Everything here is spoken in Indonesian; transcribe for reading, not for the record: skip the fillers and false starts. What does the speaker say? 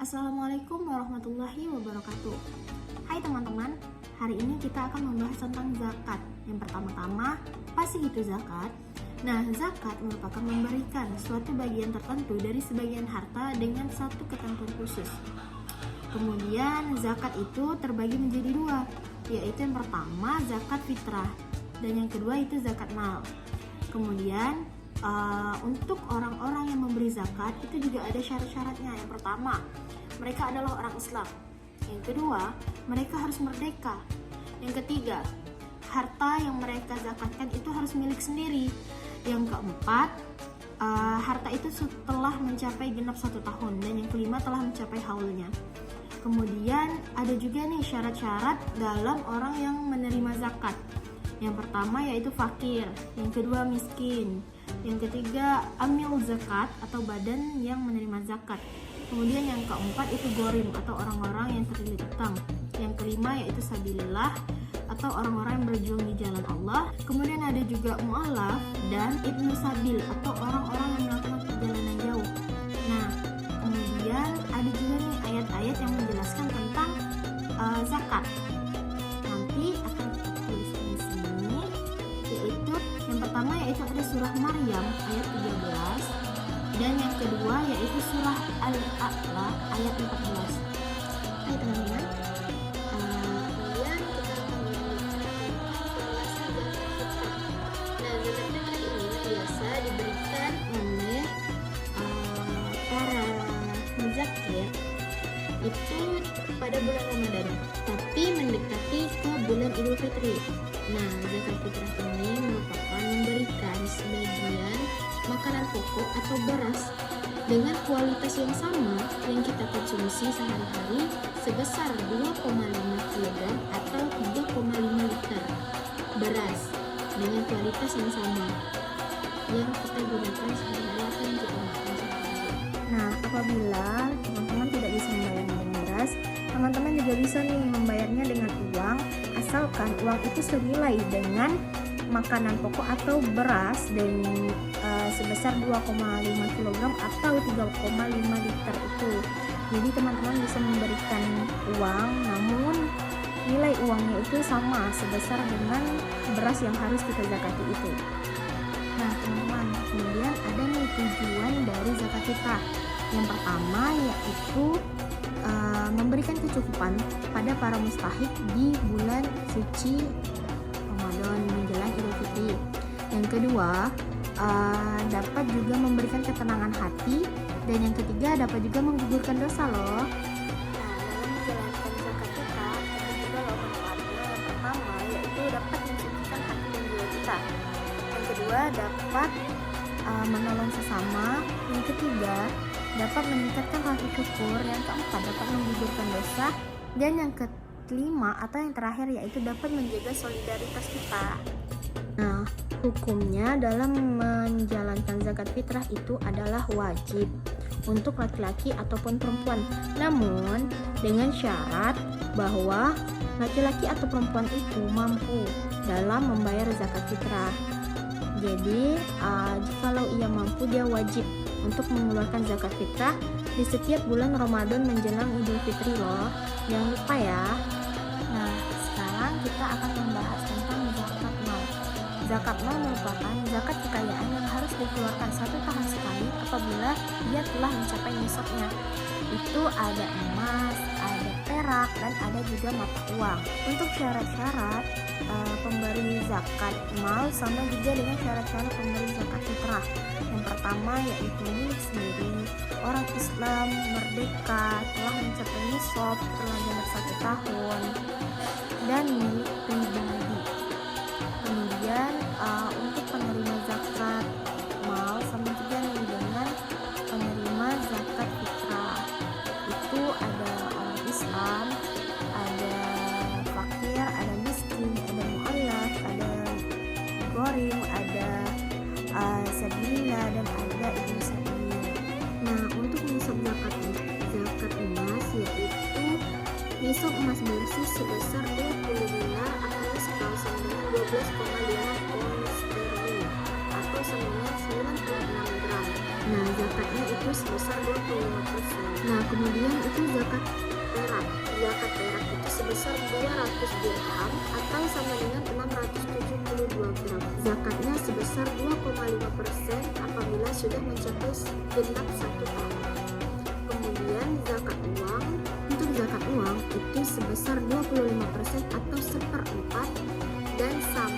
Assalamualaikum warahmatullahi wabarakatuh. Hai teman-teman, hari ini kita akan membahas tentang zakat. Yang pertama-tama, apa sih itu zakat? Nah, zakat merupakan memberikan suatu bagian tertentu dari sebagian harta dengan satu ketentuan khusus. Kemudian zakat itu terbagi menjadi dua, yaitu yang pertama zakat fitrah dan yang kedua itu zakat mal. Kemudian untuk orang-orang yang memberi zakat itu juga ada syarat-syaratnya. Yang pertama, mereka adalah orang Islam. Yang kedua, mereka harus merdeka. Yang ketiga, harta yang mereka zakatkan itu harus milik sendiri. Yang keempat, harta itu setelah mencapai genap 1 tahun. Dan yang kelima, telah mencapai haulnya. Kemudian ada juga nih syarat-syarat dalam orang yang menerima zakat. Yang pertama yaitu fakir, yang kedua miskin, yang ketiga amil zakat atau badan yang menerima zakat. Kemudian yang keempat itu gorim atau orang-orang yang terlilit utang. Yang kelima yaitu sabilillah atau orang-orang yang berjuang di jalan Allah. Kemudian ada juga mu'alaf dan ibnu sabil atau orang-orang yang melakukan perjalanan jauh. Nah, kemudian ada juga nih ayat-ayat yang menjelaskan tentang zakat. Nanti akan kita tulis di sini, yaitu yang pertama yaitu ada surah Maryam ayat 13 dan yang kedua yaitu surah Al-A'la ayat 14. Hai teman-teman, kemudian kita akan pembahasan zakat fitrah. Nah, zakat fitrah ini biasa diberikan oleh para muzakir itu pada bulan Ramadan, tapi mendekati ke bulan Idul Fitri. Nah, zakat fitrah ini merupakan memberikan sebagian makanan pokok atau beras dengan kualitas yang sama yang kita konsumsi sehari-hari sebesar 2,5 kg atau 3,5 liter beras dengan kualitas yang sama yang kita gunakan sehari-hari atau yang kita makan sehari-hari. Nah, apabila teman-teman tidak bisa membayarnya dengan beras, teman-teman juga bisa nih membayarnya dengan uang, asalkan uang itu senilai dengan makanan pokok atau beras dan sebesar 2,5 kg atau 3,5 liter itu. Jadi teman-teman bisa memberikan uang, namun nilai uangnya itu sama sebesar dengan beras yang harus kita zakati itu. Nah teman-teman, kemudian ada nih tujuan dari zakat fitrah. Yang pertama yaitu memberikan kecukupan pada para mustahik di bulan suci Ramadan menjelang Idul Fitri. Yang kedua, dapat juga memberikan ketenangan hati, dan yang ketiga dapat juga menggugurkan dosa loh. Nah, dalam menjalankan zakat fitrah ada juga loh manfaatnya. Yang pertama yaitu dapat mensucikan hati dan jiwa kita. Yang kedua dapat menolong sesama. Yang ketiga dapat meningkatkan rasa syukur. Yang keempat dapat menggugurkan dosa, dan yang kelima atau yang terakhir yaitu dapat menjaga solidaritas kita. Nah, hukumnya dalam menjalankan zakat fitrah itu adalah wajib untuk laki-laki ataupun perempuan. Namun dengan syarat bahwa laki-laki atau perempuan itu mampu dalam membayar zakat fitrah. Jadi jikalau ia mampu, dia wajib untuk mengeluarkan zakat fitrah di setiap bulan Ramadan menjelang Idul Fitri loh. Jangan lupa ya. Nah, sekarang kita akan membahas tentang zakat mal. Zakat mal merupakan zakat kekayaan yang harus dikeluarkan 1 tahun sekali apabila dia telah mencapai nisabnya. Itu ada emas, ada perak, dan ada juga mata uang. Untuk syarat-syarat pemberi zakat mal sama juga dengan syarat-syarat pemberi zakat fitrah. Yang pertama yaitu milik sendiri, orang Islam, merdeka, telah mencapai nisab, telah genap 1 tahun, dan milik pribadi. Kemudian untuk penerima zakat mal sama juga dengan penerima zakat fitrah itu ada orang Islam, ada fakir, ada miskin, ada mu'alaf, ada gorim, ada sabilillah, dan ada ibnu sabil. Nah, untuk nisab zakat emas yaitu nisab emas bersih sebesar 20 dinar atau setara sama dengan 12,5 ons sterling atau sama dengan 96 gram. Nah, zakatnya itu sebesar 25%. Nah, kemudian itu zakat perak. Zakat perak itu sebesar 200 dirham atau sama dengan 672 gram. Zakatnya sebesar 2,5% apabila sudah mencapai genap 1 tahun. Kemudian zakat uang, untuk zakat uang itu sebesar 25% atau 1/4 dan sama